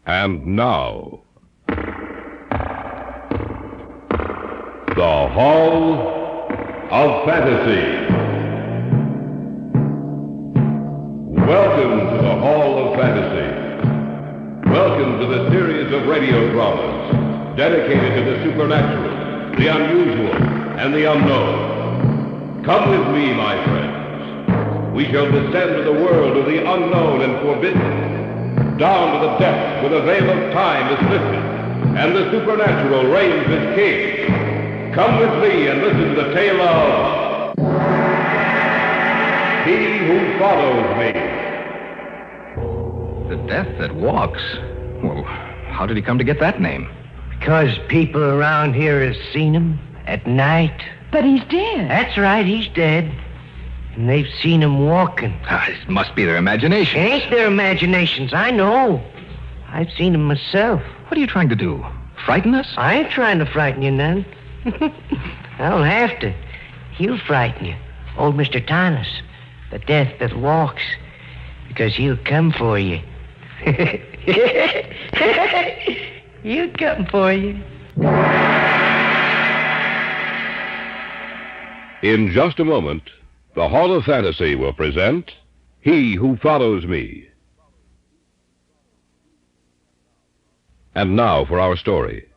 And now, the Hall of Fantasy. Welcome to the Hall of Fantasy. Welcome to the series of radio dramas dedicated to the supernatural, the unusual, and the unknown. Come with me, my friends. We shall descend to the world of the unknown and forbidden, down to the depths where the veil of time is lifted, and the supernatural reigns as king. Come with me and listen to the tale of He Who Follows Me. The Death That Walks? Well, how did he come to get that name? Because people around here have seen him at night. But he's dead. That's right, he's dead. And they've seen him walking. It must be their imagination. It ain't their imaginations, I know. I've seen him myself. What are you trying to do? Frighten us? I ain't trying to frighten you none. I don't have to. He'll frighten you. Old Mr. Thomas, the Death That Walks. Because he'll come for you. He'll come for you. In just a moment, the Hall of Fantasy will present He Who Follows Me. And now for our story.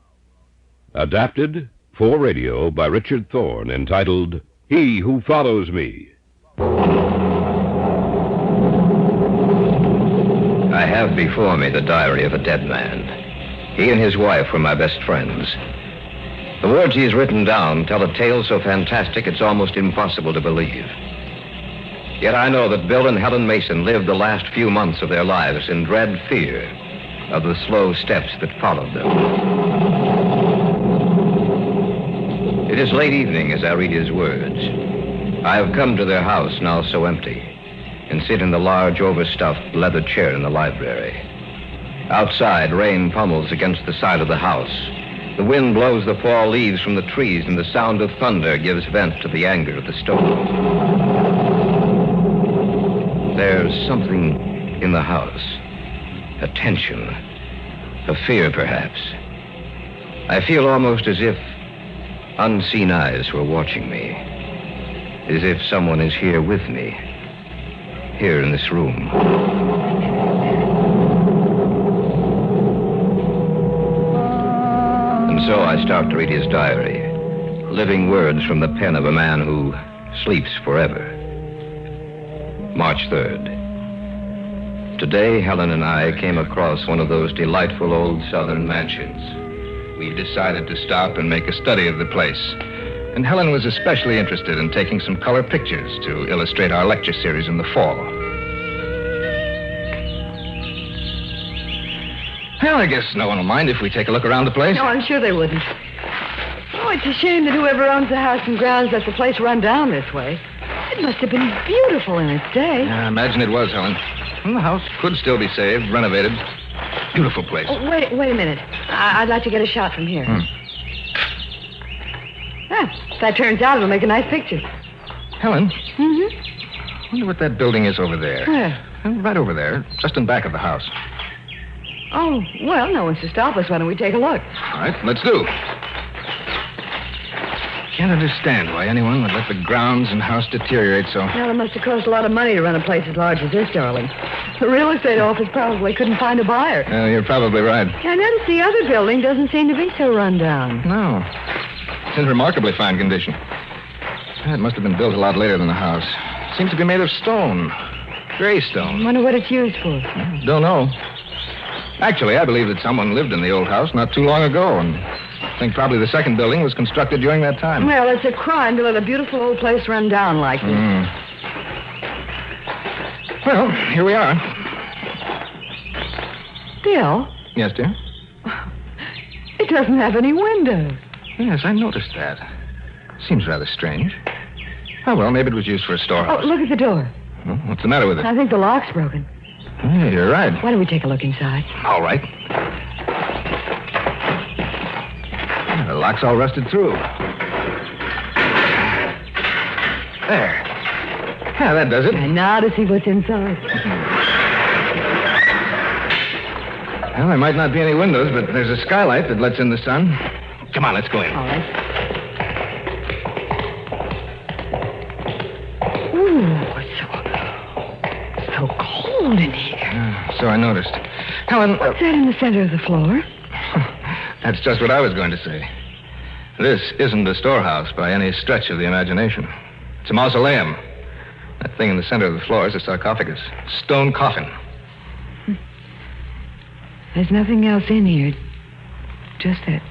Adapted for radio by Richard Thorne, entitled He Who Follows Me. I have before me the diary of a dead man. He and his wife were my best friends. The words he has written down tell a tale so fantastic it's almost impossible to believe. Yet I know that Bill and Helen Mason lived the last few months of their lives in dread fear of the slow steps that followed them. It is late evening as I read his words. I have come to their house, now so empty, and sit in the large, overstuffed leather chair in the library. Outside, rain pummels against the side of the house. The wind blows the fall leaves from the trees, and the sound of thunder gives vent to the anger of the storm. There's something in the house. A tension. A fear, perhaps. I feel almost as if unseen eyes were watching me. As if someone is here with me. Here in this room. And so I start to read his diary. Living words from the pen of a man who sleeps forever. March 3rd. Today, Helen and I came across one of those delightful old southern mansions. We decided to stop and make a study of the place. And Helen was especially interested in taking some color pictures to illustrate our lecture series in the fall. Well, I guess no one will mind if we take a look around the place. No, I'm sure they wouldn't. Oh, it's a shame that whoever owns the house and grounds lets the place run down this way. It must have been beautiful in its day. Yeah, I imagine it was, Helen. And the house could still be saved, renovated. Beautiful place. Oh, wait a minute. I'd like to get a shot from here. If that turns out, it'll make a nice picture. Helen? Mm-hmm. I wonder what that building is over there. Where? Right over there, just in back of the house. Oh, well, no one's to stop us. Why don't we take a look? All right, let's do. Can't understand why anyone would let the grounds and house deteriorate so. Well, it must have cost a lot of money to run a place as large as this, darling. The real estate office probably couldn't find a buyer. You're probably right. I noticed the other building doesn't seem to be so run down. No. It's in remarkably fine condition. It must have been built a lot later than the house. Seems to be made of stone. Gray stone. Wonder what it's used for. Don't know. Actually, I believe that someone lived in the old house not too long ago, and I think probably the second building was constructed during that time. Well, it's a crime to let a beautiful old place run down like this. Well, here we are. Bill? Yes, dear? It doesn't have any windows. Yes, I noticed that. Seems rather strange. Oh, well, maybe it was used for a storehouse. Oh, look at the door. Well, what's the matter with it? I think the lock's broken. Yeah, you're right. Why don't we take a look inside? All right. The lock's all rusted through. There. Yeah, that does it. And now to see what's inside. Well, there might not be any windows, but there's a skylight that lets in the sun. Come on, let's go in. All right. Ooh, it's so cold in here. So I noticed. Helen... What's that in the center of the floor? That's just what I was going to say. This isn't a storehouse by any stretch of the imagination. It's a mausoleum. That thing in the center of the floor is a sarcophagus. Stone coffin. There's nothing else in here. Just that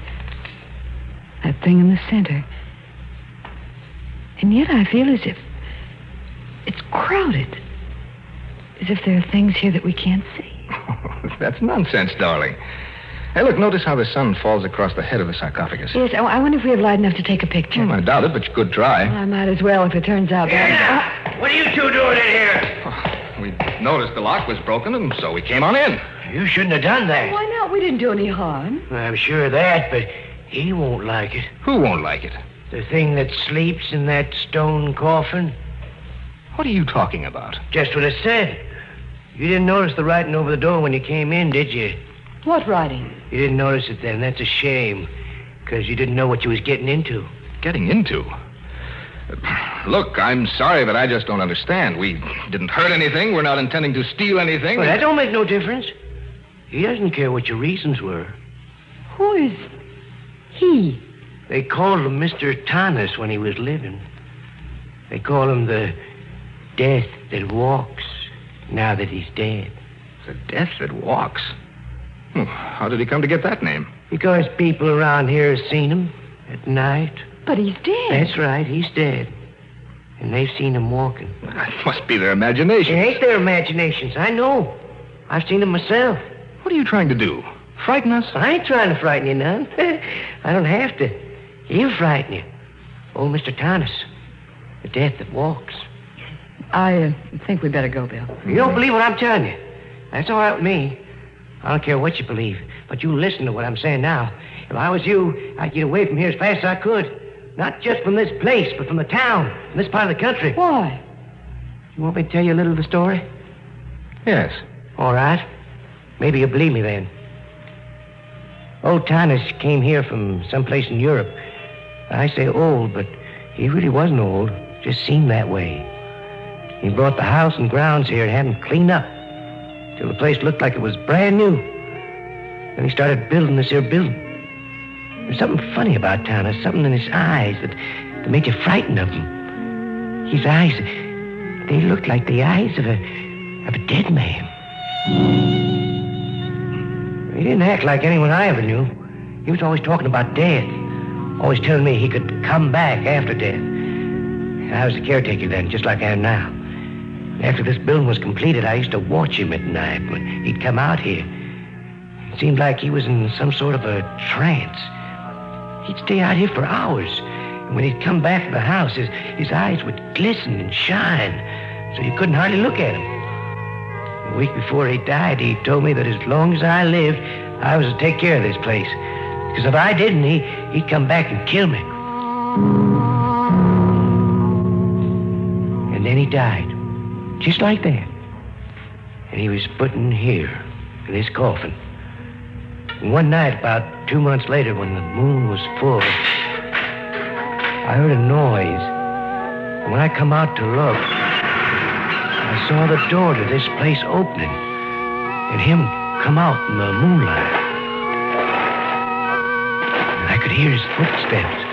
thing in the center. And yet I feel as if it's crowded. As if there are things here that we can't see. That's nonsense, darling. Hey, look, notice how the sun falls across the head of the sarcophagus. Yes, I wonder if we have light enough to take a picture. I doubt it, but you could try. Well, I might as well if it turns out that... What are you two doing in here? We noticed the lock was broken, and so we came on in. You shouldn't have done that. Why not? We didn't do any harm. I'm sure of that, but he won't like it. Who won't like it? The thing that sleeps in that stone coffin. What are you talking about? Just what I said. You didn't notice the writing over the door when you came in, did you? What writing? You didn't notice it then. That's a shame. Because you didn't know what you was getting into. Getting into? Look, I'm sorry, but I just don't understand. We didn't hurt anything. We're not intending to steal anything. Well, that don't make no difference. He doesn't care what your reasons were. Who is he? They called him Mr. Thomas when he was living. They call him the death that walks now that he's dead. The death that walks? How did he come to get that name? Because people around here have seen him at night. But he's dead. That's right, he's dead. And they've seen him walking. That must be their imagination. It ain't their imaginations, I know. I've seen him myself. What are you trying to do? Frighten us? I ain't trying to frighten you none. I don't have to. He'll frighten you. Old Mr. Thomas, the death that walks. I think we better go, Bill. You don't believe what I'm telling you. That's all right with me. I don't care what you believe, but you listen to what I'm saying now. If I was you, I'd get away from here as fast as I could. Not just from this place, but from the town, from this part of the country. Why? You want me to tell you a little of the story? Yes. All right. Maybe you'll believe me then. Old Thomas came here from someplace in Europe. I say old, but he really wasn't old. Just seemed that way. He brought the house and grounds here and had them cleaned up till the place looked like it was brand new. Then he started building this here building. There's something funny about Thomas, something in his eyes that made you frightened of him. His eyes, they looked like the eyes of a dead man. He didn't act like anyone I ever knew. He was always talking about death, always telling me he could come back after death. I was the caretaker then, just like I am now. After this building was completed, I used to watch him at night when he'd come out here. It seemed like he was in some sort of a trance. He'd stay out here for hours. And when he'd come back to the house, his eyes would glisten and shine, so you couldn't hardly look at him. A week before he died, he told me that as long as I lived, I was to take care of this place. Because if I didn't, he'd come back and kill me. And then he died. Just like that. And he was put in here, in this coffin. And one night, about 2 months later, when the moon was full, I heard a noise. And when I come out to look, I saw the door to this place opening and him come out in the moonlight. And I could hear his footsteps.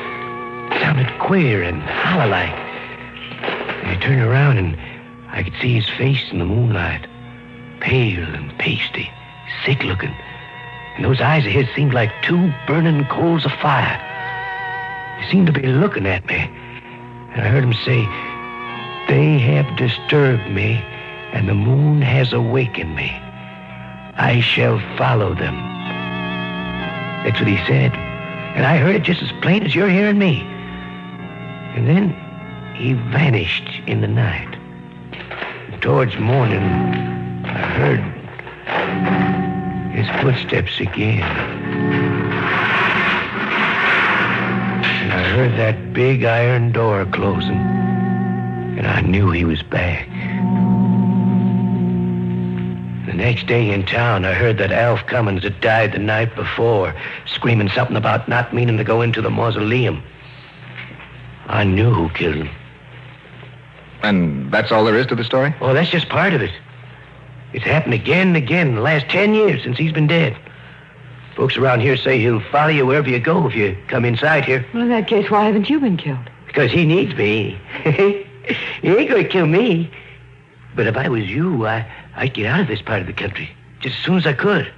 It sounded queer and hollow-like. And I turned around and I could see his face in the moonlight, pale and pasty, sick-looking. And those eyes of his seemed like two burning coals of fire. He seemed to be looking at me. And I heard him say, "They have disturbed me, and the moon has awakened me. I shall follow them." That's what he said. And I heard it just as plain as you're hearing me. And then he vanished in the night. Towards morning, I heard his footsteps again. And I heard that big iron door closing, and I knew he was back. The next day in town, I heard that Alf Cummins had died the night before, screaming something about not meaning to go into the mausoleum. I knew who killed him. And that's all there is to the story? Oh, that's just part of it. It's happened again and again in the last 10 years since he's been dead. Folks around here say he'll follow you wherever you go if you come inside here. Well, in that case, why haven't you been killed? Because he needs me. He ain't going to kill me. But if I was you, I'd get out of this part of the country just as soon as I could.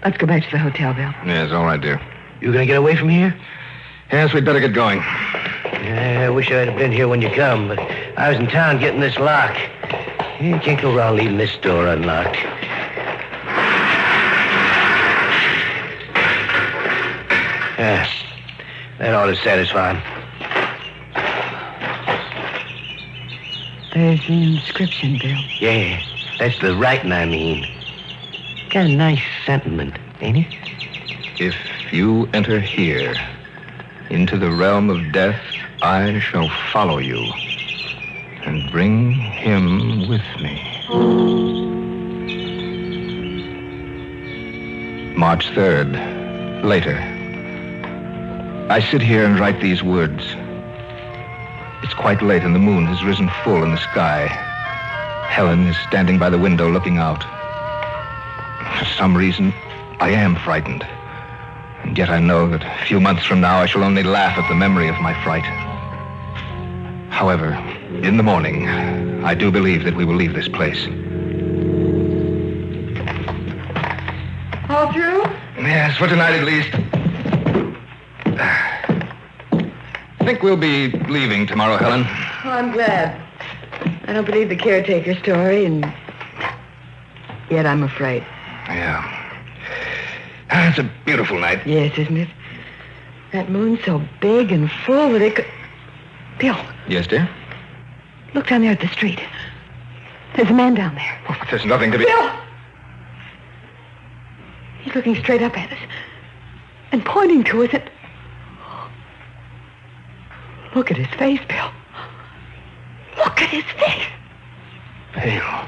Let's go back to the hotel, Bill. Yes, all right, dear. You going to get away from here? Yes, we'd better get going. Yeah, I wish I'd have been here when you come, but I was in town getting this lock. You can't go around leaving this door unlocked. Yeah, that ought to satisfy him. There's the inscription, Bill. Yeah, that's the writing, I mean. Got a nice sentiment, ain't it? If you enter here, into the realm of death, I shall follow you and bring him with me. March 3rd, later. I sit here and write these words. It's quite late and the moon has risen full in the sky. Helen is standing by the window looking out. For some reason, I am frightened. And yet I know that a few months from now I shall only laugh at the memory of my fright. However, in the morning, I do believe that we will leave this place. All through? Yes, for tonight at least. I think we'll be leaving tomorrow, Helen. Oh, I'm glad. I don't believe the caretaker story, and yet I'm afraid. Yeah. It's a beautiful night. Yes, isn't it? That moon's so big and full that it could... Bill. Yes, dear? Look down there at the street. There's a man down there. Oh, there's nothing to be... Bill! He's looking straight up at us and pointing to us and... Look at his face, Bill. Look at his face. Pale,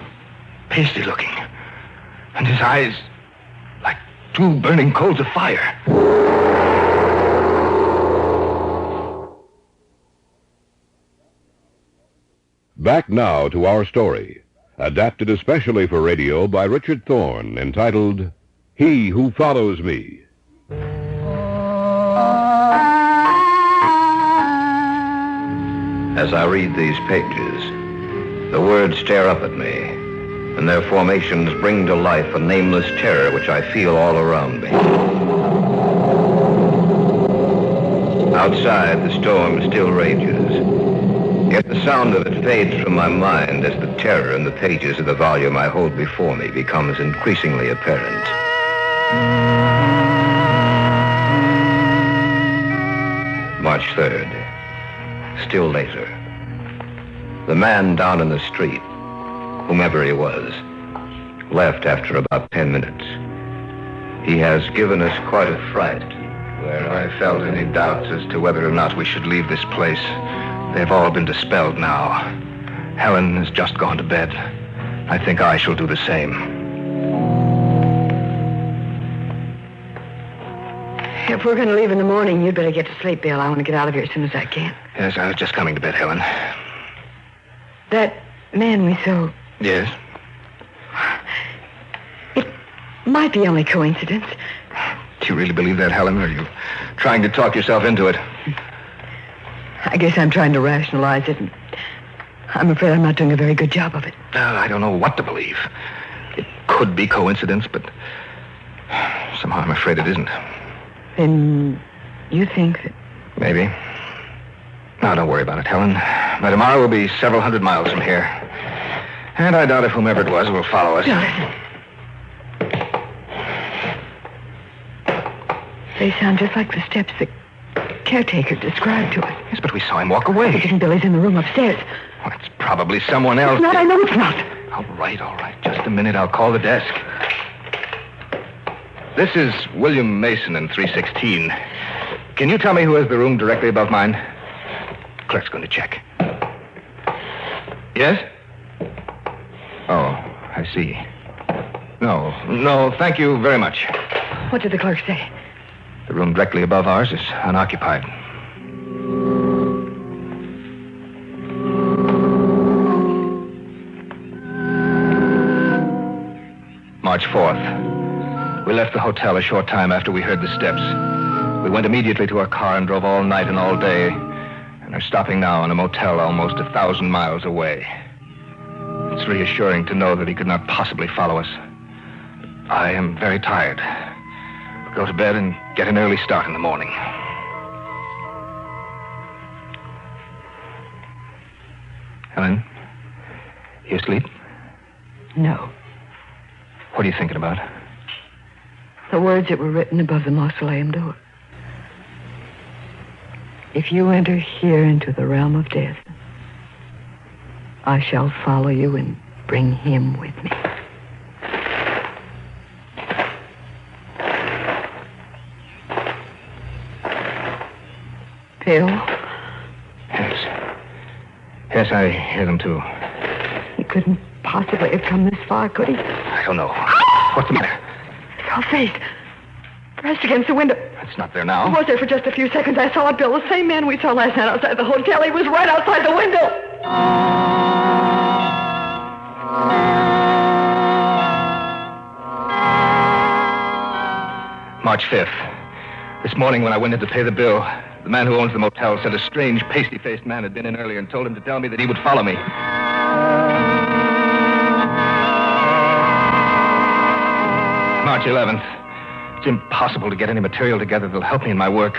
pasty looking. And his eyes like two burning coals of fire. Back now to our story, adapted especially for radio by Richard Thorne, entitled He Who Follows Me. As I read these pages, the words stare up at me, and their formations bring to life a nameless terror which I feel all around me. Outside, the storm still rages, yet the sound of it fades from my mind as the terror in the pages of the volume I hold before me becomes increasingly apparent. March 3rd. Still later. The man down in the street, whomever he was, left after about 10 minutes. He has given us quite a fright. Where I felt any doubts as to whether or not we should leave this place, they've all been dispelled now. Helen has just gone to bed. I think I shall do the same. If we're going to leave in the morning, you'd better get to sleep, Bill. I want to get out of here as soon as I can. Yes, I was just coming to bed, Helen. That man we saw... Yes? It might be only coincidence. Do you really believe that, Helen, or are you trying to talk yourself into it? I guess I'm trying to rationalize it, and I'm afraid I'm not doing a very good job of it. I don't know what to believe. It could be coincidence, but somehow I'm afraid it isn't. Then you think that... Maybe. Now, don't worry about it, Helen. By tomorrow, we'll be several hundred miles from here. And I doubt if whomever it was will follow us. No, listen. They sound just like the steps the caretaker described to us. Yes, but we saw him walk away. It isn't Billy's in the room upstairs. Well, it's probably someone else. It's not, I know it's not. All right. Just a minute. I'll call the desk. This is William Mason in 316. Can you tell me who has the room directly above mine? Clerk's going to check. Yes? Oh, I see. No, thank you very much. What did the clerk say? The room directly above ours is unoccupied. March 4th. We left the hotel a short time after we heard the steps. We went immediately to our car and drove all night and all day, and are stopping now in a motel almost 1,000 miles away. It's reassuring to know that he could not possibly follow us. I am very tired. We'll go to bed and get an early start in the morning. Helen, you asleep? No. What are you thinking about? The words that were written above the mausoleum door. If you enter here into the realm of death, I shall follow you and bring him with me. Phil? Yes, I hear them too. He couldn't possibly have come this far, could he? I don't know. What's the matter? Your face. Pressed against the window. It's not there now. He was there for just a few seconds. I saw it, Bill. The same man we saw last night outside the hotel. He was right outside the window. March 5th. This morning when I went in to pay the bill, the man who owns the motel said a strange, pasty-faced man had been in earlier and told him to tell me that he would follow me. March 11th. It's impossible to get any material together that'll help me in my work.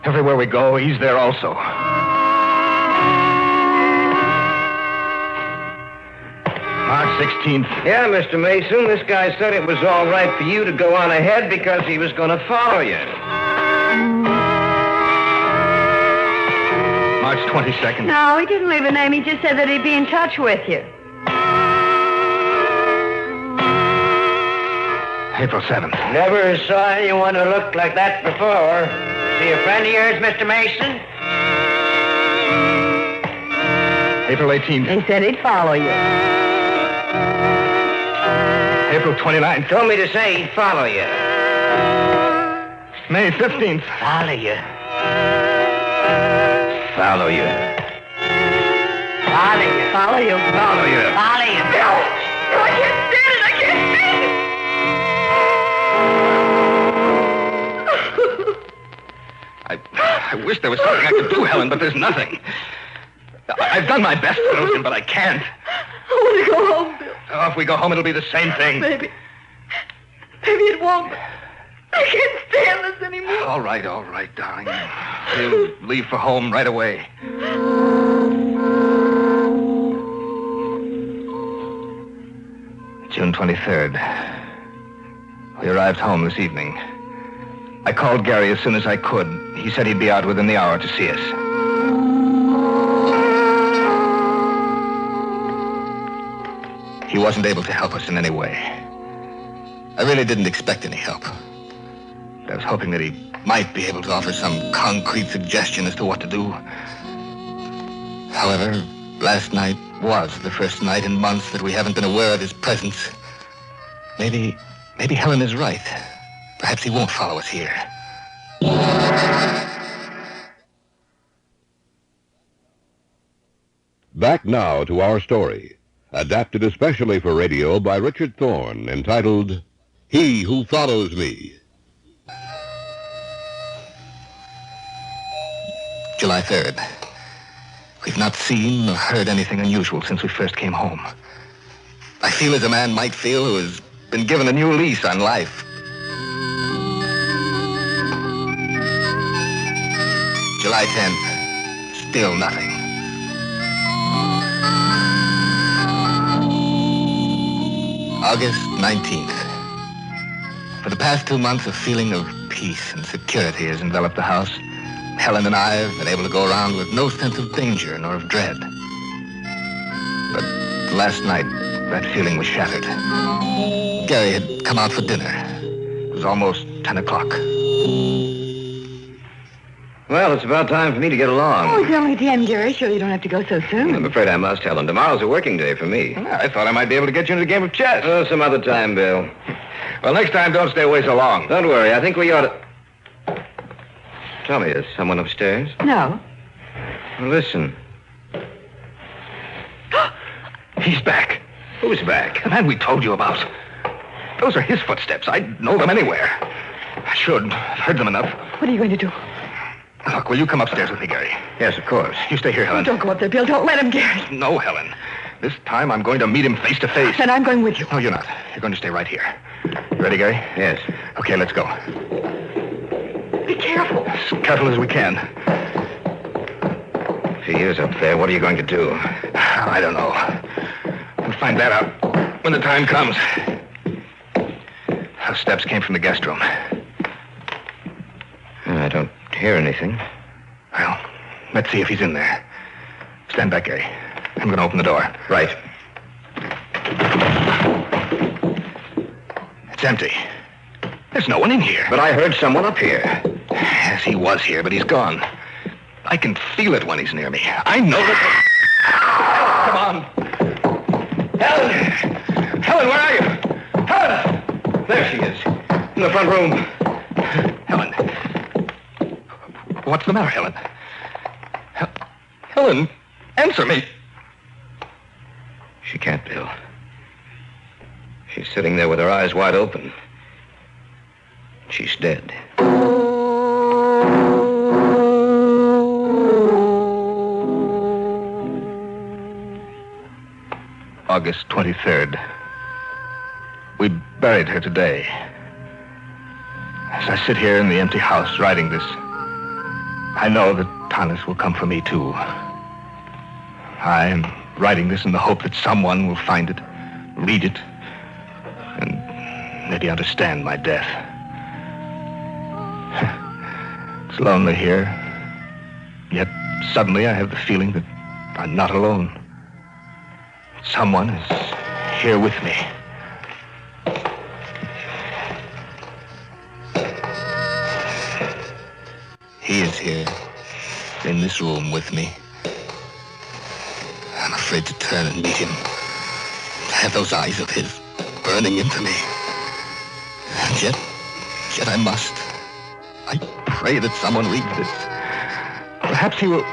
Everywhere we go, he's there also. March 16th. Yeah, Mr. Mason, this guy said it was all right for you to go on ahead because he was going to follow you. March 22nd. No, he didn't leave a name. He just said that he'd be in touch with you. April 7th. Never saw anyone who looked like that before. Is he a friend of yours, Mr. Mason? April 18th. He said he'd follow you. April 29th. Told me to say he'd follow you. May 15th. Follow you. Follow you. Follow you. Follow you. Follow you. Follow you. No, I can't stand it. I can't stand it. I wish there was something I could do, Helen, but there's nothing. I've done my best to lose him, but I can't. I want to go home, Bill. Oh, if we go home, it'll be the same thing. Maybe it won't. I can't stand this anymore. All right, darling. We'll leave for home right away. June 23rd. We arrived home this evening. I called Gary as soon as I could. He said he'd be out within the hour to see us. He wasn't able to help us in any way. I really didn't expect any help. I was hoping that he might be able to offer some concrete suggestion as to what to do. However, last night was the first night in months that we haven't been aware of his presence. Maybe Helen is right. Perhaps he won't follow us here. Back now to our story, adapted especially for radio by Richard Thorne, entitled He Who Follows Me. July 3rd. We've not seen or heard anything unusual since we first came home. I feel as a man might feel who has been given a new lease on life. July 10th. Still nothing. August 19th. For the past 2 months, a feeling of peace and security has enveloped the house. Helen and I have been able to go around with no sense of danger nor of dread. But last night, that feeling was shattered. Gary had come out for dinner. It was almost 10 o'clock. Well, it's about time for me to get along. Oh, it's only 10, Gary. Sure you don't have to go so soon. I'm afraid I must, Helen. Tomorrow's a working day for me. I thought I might be able to get you into the game of chess. Oh, some other time, Bill. Well, next time, don't stay away so long. Don't worry. I think we ought to... Tell me, is someone upstairs? No. Well, listen. He's back. Who's back? The man we told you about. Those are his footsteps. I'd know them anywhere. I should. I've heard them enough. What are you going to do? Look, will you come upstairs with me, Gary? Yes, of course. You stay here, Oh, Helen. don't go up there, Bill. Don't let him, Gary. No, Helen. This time I'm going to meet him face to face. Then I'm going with you. No, you're not. You're going to stay right here. You ready, Gary? Yes. Okay, let's go. Be careful. As careful as we can. If he is up there, what are you going to do? I don't know. We'll find that out when the time comes. Those steps came from the guest room. I don't hear anything. Well, let's see if he's in there. Stand back, Gary. I'm going to open the door. Right. It's empty. There's no one in here. But I heard someone up here. Yes, he was here, but he's gone. I can feel it when he's near me. I know that... Come on. Helen! Helen, where are you? Helen! There she is. In the front room. Helen. What's the matter, Helen? Helen, answer me. She can't, Bill. She's sitting there with her eyes wide open. She's dead. August 23rd. We buried her today. As I sit here in the empty house writing this, I know that Thomas will come for me, too. I am writing this in the hope that someone will find it, read it, and maybe understand my death. It's lonely here, yet suddenly I have the feeling that I'm not alone. Someone is here with me. He is here, in this room with me. I'm afraid to turn and meet him. To have those eyes of his burning into me. And yet I must. I pray that someone reads this. Perhaps he will...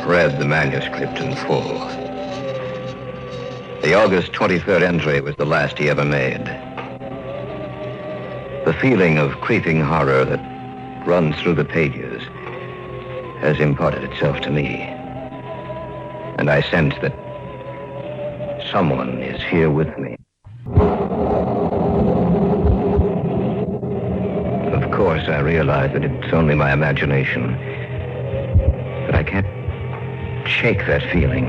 Read the manuscript in full. The August 23rd entry was the last he ever made. The feeling of creeping horror that runs through the pages has imparted itself to me. And I sense that someone is here with me. Of course, I realize that it's only my imagination. But I can't shake that feeling.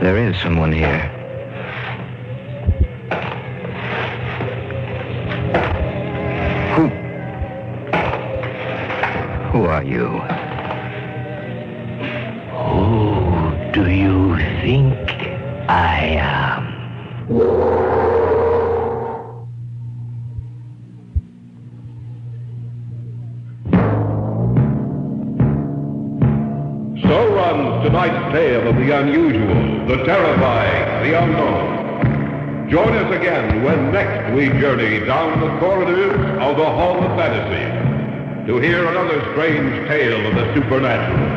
There is someone here. Who are you? Who do you think I am? So runs tonight's tale of the unusual, the terrifying, the unknown. Join us again when next we journey down the corridors of the Hall of Fantasy to hear another strange tale of the supernatural.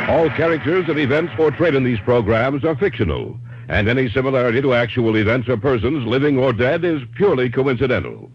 All characters and events portrayed in these programs are fictional, and any similarity to actual events or persons, living or dead, is purely coincidental.